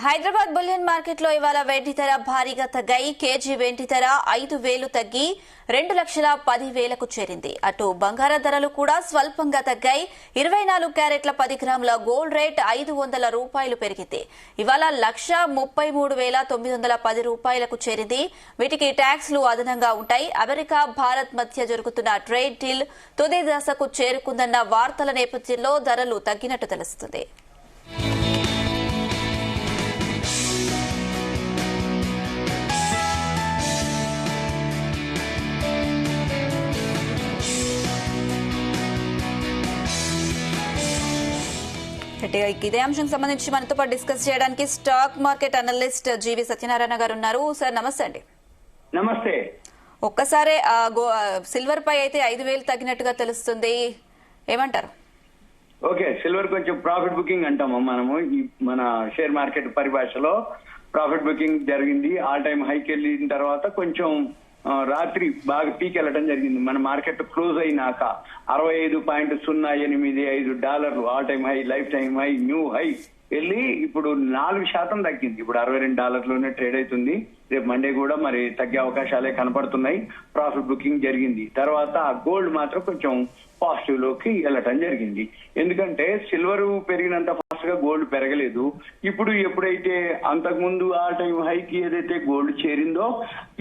Hyderabad bullion market లో ఇవాళ వెండి ధర భారీగా తగ్గాయి. కేజీ వెండి ధర 5,000 తగ్గి 2,10,000కు చేరింది. అటు బంగారం ధరలు కూడా స్వల్పంగా తగ్గాయి. 24 క్యారెట్ల 10 గ్రాముల గోల్డ్ రేట్ ₹500 పెరిగింది. ఇవాళ 1,33,910 రూపాయలకు చేరింది. వీటికి ట్యాక్స్లు అదనంగా ఉంటాయి. అమెరికా భారత్ మధ్య జరుగుతున్న ట్రేడ్ డీల్ తుది దశకు చేరుకుందన్న వార్తల నేపథ్యంలో ధరలు తగ్గినట్టు తెలుస్తుంది. ఇదే అంశం సంబంధించి మనతో పాటు డిస్కస్ చేయడానికి స్టాక్ మార్కెట్ అనలిస్ట్ జీవి సత్యనారాయణ గారు ఉన్నారు. సార్ నమస్తే అండి. నమస్తే. ఒక్కసారి సిల్వర్ పై అయితే 5,000 తగ్గినట్టుగా తెలుస్తుంది, ఏమంటారు? ఓకే, సిల్వర్ కొంచెం ప్రాఫిట్ బుకింగ్ అంటాము మనము. మన షేర్ మార్కెట్ పరిభాషలో ప్రాఫిట్ బుకింగ్ జరిగింది. ఆల్ టైమ్ హైకి వెళ్ళిన తర్వాత కొంచెం రాత్రి బాగా పీక్ వెళ్ళడం జరిగింది. మన మార్కెట్ క్లోజ్ అయినాక $65.085 all time high, life time high, new high వెళ్ళి ఇప్పుడు 4% తగ్గింది. ఇప్పుడు $62లోనే ట్రేడ్ అవుతుంది. రేపు మండే కూడా మరి తగ్గే అవకాశాలే కనపడుతున్నాయి. ప్రాఫిట్ బుకింగ్ జరిగింది. తర్వాత గోల్డ్ మాత్రం కొంచెం పాజిటివ్ లోకి వెళ్ళటం జరిగింది. ఎందుకంటే సిల్వర్ పెరిగినంత ఫాస్ట్ గా గోల్డ్ పెరగలేదు. ఇప్పుడు ఎప్పుడైతే అంతకుముందు ఆల్ టైమ్ హైకి ఏదైతే గోల్డ్ చేరిందో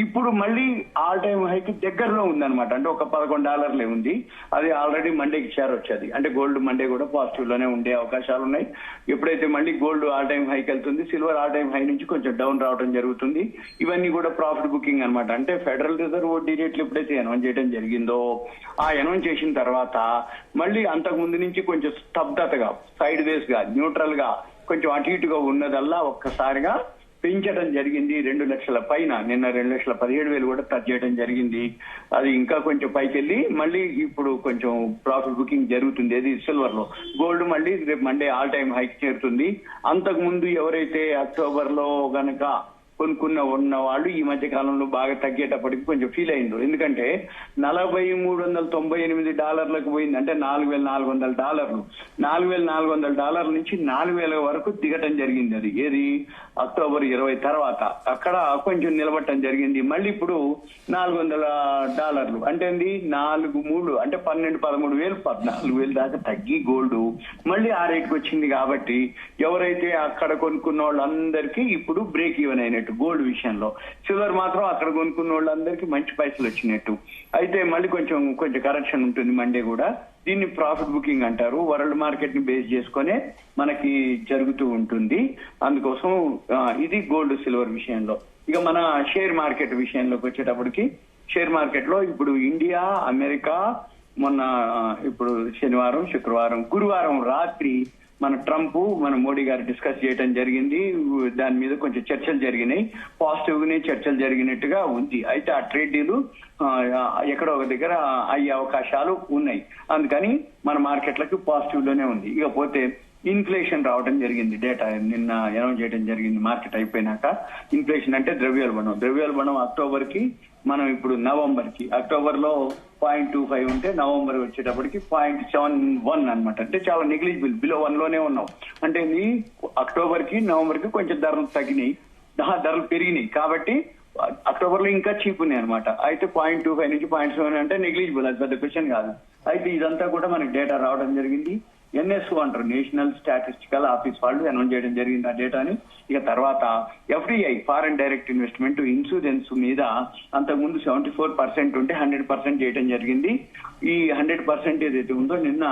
ఇప్పుడు మళ్ళీ ఆల్ టైమ్ హైకి దగ్గరలో ఉందన్నమాట. అంటే ఒక $11 ఉంది. అది ఆల్రెడీ మండేకి చేరొచ్చేది. అంటే గోల్డ్ మండే కూడా పాజిటివ్ లోనే ఉండే అవకాశాలు ఉన్నాయి. ఎప్పుడైతే మళ్ళీ గోల్డ్ ఆల్ టైమ్ హైకి వెళ్తుంది, సిల్వర్ ఆల్ టైమ్ హై నుంచి కొంచెం డౌన్ రావడం జరుగుతుంది. ఇవన్నీ కూడా ప్రాఫిట్ బుకింగ్ అనమాట. అంటే ఫెడరల్ రిజర్వ్ వడ్డీ రేట్లు ఎప్పుడైతే అనౌన్స్ చేయడం జరిగిందో ఆ అనౌన్స్ చేసిన తర్వాత మళ్ళీ అంతకు ముందు నుంచి కొంచెం స్తబ్దతగా, సైడ్ వేస్ గా, న్యూట్రల్ గా కొంచెం అటు ఇటుగా ఉన్నదల్లా ఒక్కసారిగా పెంచడం జరిగింది. 2 లక్షల పైన, నిన్న 2,17,000 కూడా టచ్ చేయడం జరిగింది. అది ఇంకా కొంచెం పైకి వెళ్ళి మళ్ళీ ఇప్పుడు కొంచెం ప్రాఫిట్ బుకింగ్ జరుగుతుంది. అది సిల్వర్ లో. గోల్డ్ మళ్ళీ రేపు మండే ఆల్ టైమ్ హైకి చేరుతుంది. అంతకు ముందు ఎవరైతే అక్టోబర్ లో గనక ఉన్న వాళ్ళు ఈ మధ్య కాలంలో బాగా తగ్గేటప్పటికి కొంచెం ఫీల్ అయింది. ఎందుకంటే $4,398 పోయింది. అంటే $4,400. $4,400 నుంచి 4,000 వరకు దిగటం జరిగింది. అది ఏది అక్టోబర్ 20 తర్వాత అక్కడ కొంచెం నిలబట్టడం జరిగింది. మళ్ళీ ఇప్పుడు $400 అంటే 4,3 అంటే 12,000, 13,000 దాకా తగ్గి గోల్డ్ మళ్ళీ ఆ రేట్కి వచ్చింది. కాబట్టి ఎవరైతే అక్కడ కొనుక్కున్న వాళ్ళందరికీ ఇప్పుడు బ్రేక్ ఈవెన్ అయినట్టు గోల్డ్ విషయంలో. సిల్వర్ మాత్రం అక్కడ కొనుక్కున్న వాళ్ళందరికీ మంచి పైసలు వచ్చినట్టు. అయితే మళ్ళీ కొంచెం కరెక్షన్ ఉంటుంది మండే కూడా. దీన్ని ప్రాఫిట్ బుకింగ్ అంటారు. వరల్డ్ మార్కెట్ ని బేస్ చేసుకునే మనకి జరుగుతూ ఉంటుంది. అందుకోసం ఇది గోల్డ్ సిల్వర్ విషయంలో. ఇక మన షేర్ మార్కెట్ విషయంలోకి వచ్చేటప్పటికి షేర్ మార్కెట్ లో ఇప్పుడు ఇండియా, అమెరికా మొన్న ఇప్పుడు శనివారం, శుక్రవారం, గురువారం రాత్రి మన ట్రంప్, మన మోడీ గారు డిస్కస్ చేయడం జరిగింది. దాని మీద కొంచెం చర్చలు జరిగినాయి. పాజిటివ్ గానే చర్చలు జరిగినట్టుగా ఉంది. అయితే ఆ ట్రేడ్ డీల్ ఎక్కడో ఒక దగ్గర అయ్యే అవకాశాలు ఉన్నాయి. అందుకని మన మార్కెట్లకి పాజిటివ్ లోనే ఉంది. ఇకపోతే ఇన్ఫ్లేషన్ రావడం జరిగింది. డేటా నిన్న అనౌన్స్ చేయడం జరిగింది. మార్కెట్ అయిపోయినాక ఇన్ఫ్లేషన్ అంటే ద్రవ్యోల్బణం అక్టోబర్ కి, మనం ఇప్పుడు నవంబర్ కి, అక్టోబర్ లో 0.25 ఉంటే నవంబర్ వచ్చేటప్పటికి 0.71 అనమాట. అంటే చాలా నెగ్లిజిబుల్, బిలో 1 లోనే ఉన్నాం. అంటే ఇది అక్టోబర్ కి, నవంబర్ కి కొంచెం ధరలు తగ్గినాయి, ధరలు పెరిగినాయి. కాబట్టి అక్టోబర్ లో ఇంకా చీప్ ఉన్నాయి అనమాట. అయితే 0.25 నుంచి 0.7 అంటే నెగ్లిజిబుల్, అది పెద్ద క్వశ్చన్ కాదు. అయితే ఇదంతా కూడా మనకి డేటా రావడం జరిగింది. NSO అంటారు, నేషనల్ స్టాటిస్టికల్ ఆఫీస్ వాళ్ళు అనౌన్స్ చేయడం జరిగింది ఆ డేటాని. ఇక తర్వాత FDI, foreign direct investment, insurance మీద అంతకుముందు 74% ఉంటే 100% చేయడం జరిగింది. ఈ 100% ఏదైతే ఉందో నిన్న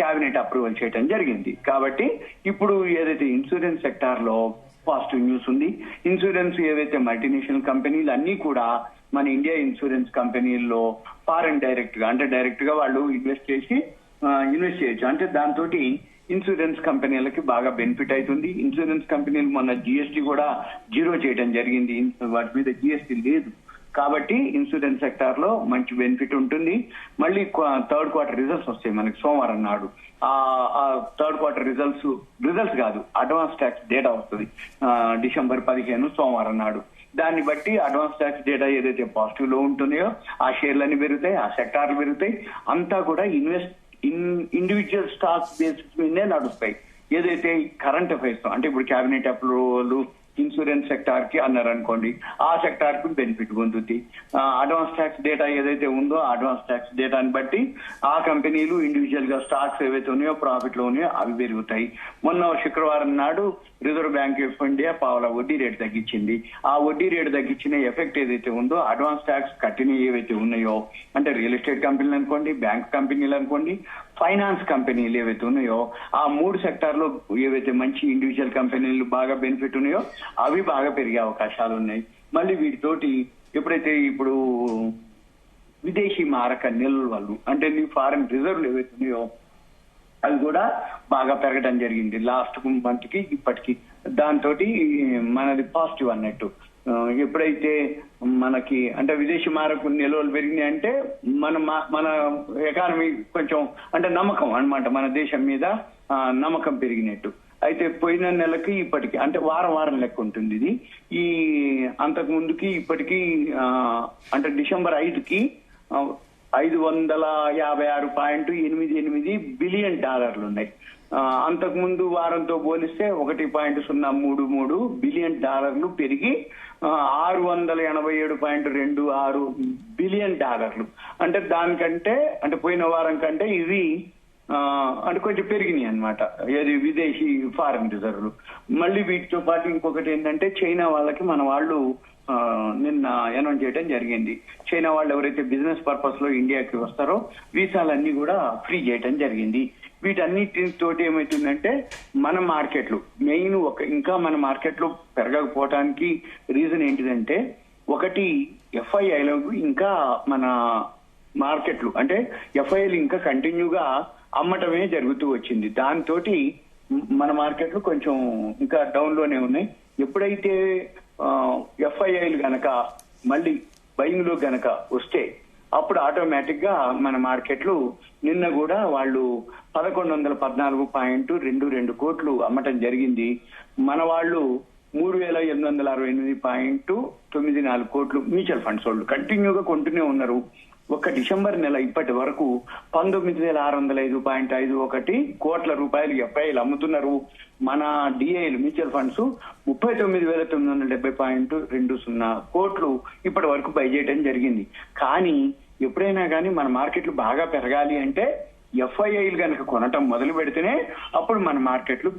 కేబినెట్ అప్రూవల్ చేయడం జరిగింది. కాబట్టి ఇప్పుడు ఏదైతే ఇన్సూరెన్స్ సెక్టార్ లో పాజిటివ్ న్యూస్ ఉంది. ఇన్సూరెన్స్ ఏవైతే మల్టీనేషనల్ కంపెనీలు అన్ని కూడా మన ఇండియా ఇన్సూరెన్స్ కంపెనీల్లో ఫారెన్ డైరెక్ట్ గా, అంటే డైరెక్ట్ గా వాళ్ళు ఇన్వెస్ట్ చేయొచ్చు. అంటే దాంతో ఇన్సూరెన్స్ కంపెనీలకి బాగా బెనిఫిట్ అవుతుంది. ఇన్సూరెన్స్ కంపెనీలు మొన్న GST కూడా 0 చేయడం జరిగింది. వాటి మీద GST లేదు. కాబట్టి ఇన్సూరెన్స్ సెక్టార్ లో మంచి బెనిఫిట్ ఉంటుంది. మళ్ళీ థర్డ్ క్వార్టర్ రిజల్ట్స్ వస్తాయి మనకి సోమవారం నాడు. ఆ థర్డ్ క్వార్టర్ రిజల్ట్స్ కాదు, అడ్వాన్స్ ట్యాక్స్ డేటా వస్తుంది డిసెంబర్ 15 సోమవారం నాడు. దాన్ని బట్టి అడ్వాన్స్ ట్యాక్స్ డేటా ఏదైతే పాజిటివ్ లో ఉంటుందో ఆ షేర్లన్నీ పెరుగుతాయి, ఆ సెక్టార్లు పెరుగుతాయి. అంతా కూడా ఇండివిజువల్ స్టాక్ బేసిస్ మీదే నడుస్తాయి. ఏదైతే కరెంట్ అఫైర్స్ అంటే ఇప్పుడు క్యాబినెట్ అప్రూవల్ ఇన్సూరెన్స్ సెక్టార్ కి అన్నారు అనుకోండి, ఆ సెక్టార్ కి బెనిఫిట్ పొందుతుంది. అడ్వాన్స్ ట్యాక్స్ డేటా ఏదైతే ఉందో అడ్వాన్స్ ట్యాక్స్ డేటాని బట్టి ఆ కంపెనీలు ఇండివిజువల్ గా స్టాక్స్ ఏవైతే ఉన్నాయో ప్రాఫిట్ లో ఉన్నాయో అవి పెరుగుతాయి. మొన్న శుక్రవారం నాడు రిజర్వ్ బ్యాంక్ ఆఫ్ ఇండియా పావుల వడ్డీ రేటు తగ్గించింది. ఆ వడ్డీ రేటు తగ్గించిన ఎఫెక్ట్ ఏదైతే ఉందో అడ్వాన్స్ ట్యాక్స్ కట్టిన ఏవైతే ఉన్నాయో అంటే రియల్ ఎస్టేట్ కంపెనీలు అనుకోండి, బ్యాంక్ కంపెనీలు అనుకోండి, ఫైనాన్స్ కంపెనీలు ఏవైతే ఉన్నాయో ఆ 3 సెక్టార్లో ఏవైతే మంచి ఇండివిజువల్ కంపెనీలు బాగా బెనిఫిట్ ఉన్నాయో అవి బాగా పెరిగే అవకాశాలు ఉన్నాయి. మళ్ళీ వీటితోటి ఎప్పుడైతే ఇప్పుడు విదేశీ మారక నిల్వలు అంటే ఫారెన్ రిజర్వ్లు ఏవైతే ఉన్నాయో అవి కూడా బాగా పెరగడం జరిగింది లాస్ట్ మంత్ కి ఇప్పటికి. దాంతో మనది పాజిటివ్ అన్నట్టు. ఎప్పుడైతే మనకి అంటే విదేశీ మారక నిల్వలు పెరిగినాయి అంటే మన ఎకానమీ కొంచెం అంటే నమ్మకం అన్నమాట, మన దేశం మీద నమ్మకం పెరిగినట్టు. అయితే పోయిన నెలకి ఇప్పటికి అంటే వారం లెక్క ఉంటుంది ఇది. ఈ అంతకు ముందుకి ఇప్పటికి అంటే డిసెంబర్ 5కి $556.88 బిలియన్ ఉన్నాయి. అంతకు ముందు వారంతో పోలిస్తే $1.033 బిలియన్ పెరిగి $687.26 బిలియన్. అంటే దానికంటే అంటే పోయిన వారం కంటే ఇవి అంటే కొంచెం పెరిగినాయి అనమాట ఏది విదేశీ ఫారెన్ రిజర్వ్లు. మళ్ళీ వీటితో పాటు ఇంకొకటి ఏంటంటే చైనా వాళ్ళకి మన వాళ్ళు నిన్న అనౌన్స్ చేయడం జరిగింది. చైనా వాళ్ళు ఎవరైతే బిజినెస్ పర్పస్ లో ఇండియాకి వస్తారో వీసాలన్నీ కూడా ఫ్రీ చేయడం జరిగింది. వీటన్నిటితోటి ఏమవుతుందంటే మన మార్కెట్లు మెయిన్ ఇంకా మన మార్కెట్లు పెరగకపోవటానికి రీజన్ ఏంటిదంటే ఒకటి ఎఫ్ఐఐలకు ఇంకా మన మార్కెట్లు అంటే ఎఫ్ఐఐలు ఇంకా కంటిన్యూగా అమ్మటమే జరుగుతూ వచ్చింది. దాంతో మన మార్కెట్లు కొంచెం ఇంకా డౌన్ లోనే ఉన్నాయి. ఎప్పుడైతే ఎఫ్ఐఐలు గనక మళ్ళీ బయింగ్ లో గనక వస్తే అప్పుడు ఆటోమేటిక్ గా మన మార్కెట్లు నిన్న కూడా వాళ్ళు 1114.22 కోట్లు అమ్మటం జరిగింది. మన వాళ్ళు 3868.94 కోట్లు మ్యూచువల్ ఫండ్స్ వాళ్ళు కంటిన్యూగా కొంటూనే ఉన్నారు. ఒక్క డిసెంబర్ నెల ఇప్పటి వరకు 19,605.51 కోట్ల రూపాయలు ఎఫ్ఐఐలు అమ్ముతున్నారు. మన డిఐలు మ్యూచువల్ ఫండ్స్ 39,970.20 కోట్లు ఇప్పటి వరకు బై చేయడం జరిగింది. కానీ ఎప్పుడైనా కానీ మన మార్కెట్లు బాగా పెరగాలి అంటే ఎఫ్ఐఐలు కనుక కొనటం మొదలు పెడితేనే అప్పుడు మన మార్కెట్లు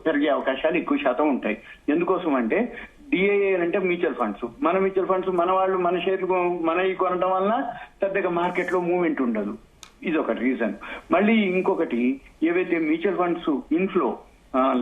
పెరిగే అవకాశాలు ఎక్కువ శాతం ఉంటాయి. ఎందుకోసం అంటే డిఐఏ అంటే మ్యూచువల్ ఫండ్స్, మన మ్యూచువల్ ఫండ్స్ మన వాళ్ళు మన షేర్లు మనవి కొనడం వలన పెద్దగా మార్కెట్ లో మూవ్మెంట్ ఉండదు. ఇది ఒక రీజన్. మళ్ళీ ఇంకొకటి ఏవైతే mutual funds inflow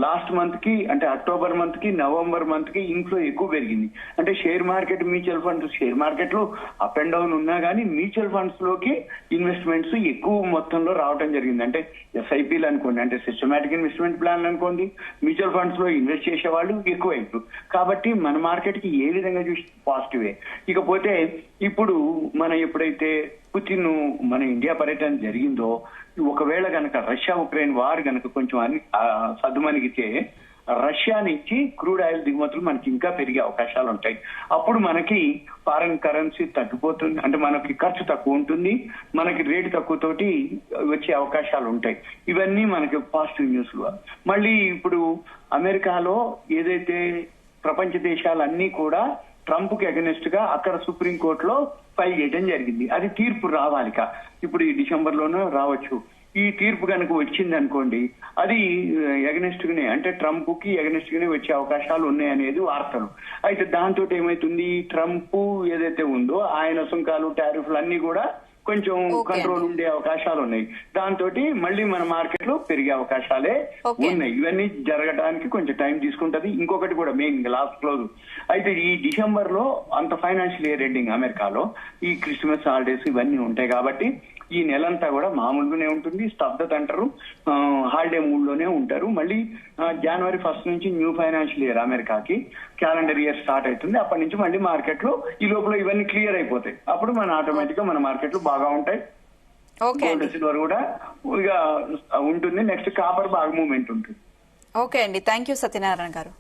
last month కి అంటే అక్టోబర్ మంత్ కి నవంబర్ మంత్ కి ఇన్ఫ్లో ఎక్కువ పెరిగింది. అంటే share market mutual funds share market లో అప్ అండ్ డౌన్ ఉన్నా కానీ మ్యూచువల్ ఫండ్స్ లోకి ఇన్వెస్ట్మెంట్స్ ఎక్కువ మొత్తంలో రావడం జరిగింది. అంటే ఎస్ఐపీలు అనుకోండి అంటే సిస్టమాటిక్ ఇన్వెస్ట్మెంట్ ప్లాన్లు అనుకోండి, మ్యూచువల్ ఫండ్స్ లో ఇన్వెస్ట్ చేసే వాళ్ళు ఎక్కువైపు. కాబట్టి మన మార్కెట్ కి ఏ విధంగా చూసి పాజిటివే. ఇకపోతే ఇప్పుడు మనం ఎప్పుడైతే పుతిన్ మన ఇండియా పర్యటన జరిగిందో ఒకవేళ గనక రష్యా ఉక్రెయిన్ వార్ గనక కొంచెం సద్దుమణిగితే రష్యా నుంచి క్రూడ్ ఆయిల్ దిగుమతులు మనకి ఇంకా పెరిగే అవకాశాలు ఉంటాయి. అప్పుడు మనకి ఫారెన్ కరెన్సీ తగ్గిపోతుంది, అంటే మనకి ఖర్చు తక్కువ ఉంటుంది, మనకి రేటు తక్కువ తోటి వచ్చే అవకాశాలు ఉంటాయి. ఇవన్నీ మనకి పాజిటివ్ న్యూస్. మళ్ళీ ఇప్పుడు అమెరికాలో ఏదైతే ప్రపంచ దేశాలన్నీ కూడా ట్రంప్ కి అగెనిస్ట్ గా అక్కడ సుప్రీంకోర్టులో ఫైల్ చేయడం జరిగింది. అది తీర్పు రావాలిక ఇప్పుడు ఈ డిసెంబర్ లోనూ రావచ్చు. ఈ తీర్పు కనుక వచ్చింది అనుకోండి అది ఎగనెస్ట్ గానే అంటే ట్రంప్ కి ఎగనెస్ట్ గానే వచ్చే అవకాశాలు ఉన్నాయనేది వార్తలు. అయితే దాంతో ఏమైతుంది ట్రంప్ ఏదైతే ఉందో ఆయన సుంకాలు టారిఫ్లు అన్ని కూడా కొంచెం కంట్రోల్ ఉండే అవకాశాలు ఉన్నాయి. దాంతో మళ్ళీ మన మార్కెట్ లో పెరిగే అవకాశాలే ఉన్నాయి. ఇవన్నీ జరగడానికి కొంచెం టైం తీసుకుంటది. ఇంకొకటి కూడా మెయిన్ లాస్ట్ క్లోజ్ అయితే ఈ డిసెంబర్ లో అంత ఫైనాన్షియల్ ఇయర్ ఎండింగ్ అమెరికాలో ఈ క్రిస్మస్ హాలిడేస్ ఇవన్నీ ఉంటాయి కాబట్టి ఈ నెలంతా కూడా మామూలుగానే ఉంటుంది. స్తబ్దత అంటారు, హాలిడే మూడ్ లోనే ఉంటారు. మళ్ళీ జనవరి 1 నుంచి న్యూ ఫైనాన్షియల్ ఇయర్ అమెరికాకి క్యాలెండర్ ఇయర్ స్టార్ట్ అవుతుంది. అప్పటి నుంచి మళ్ళీ మార్కెట్ లో ఈ లోపల ఇవన్నీ క్లియర్ అయిపోతాయి. అప్పుడు మన ఆటోమేటిక్ గా మన మార్కెట్లు బాగా ఉంటాయి. గోల్డ్ సిల్వర్ కూడా ఇక ఉంటుంది. నెక్స్ట్ కాపర్ బాగా మూవ్మెంట్ ఉంటుంది. ఓకే అండి, థ్యాంక్ యూ సత్యనారాయణ గారు.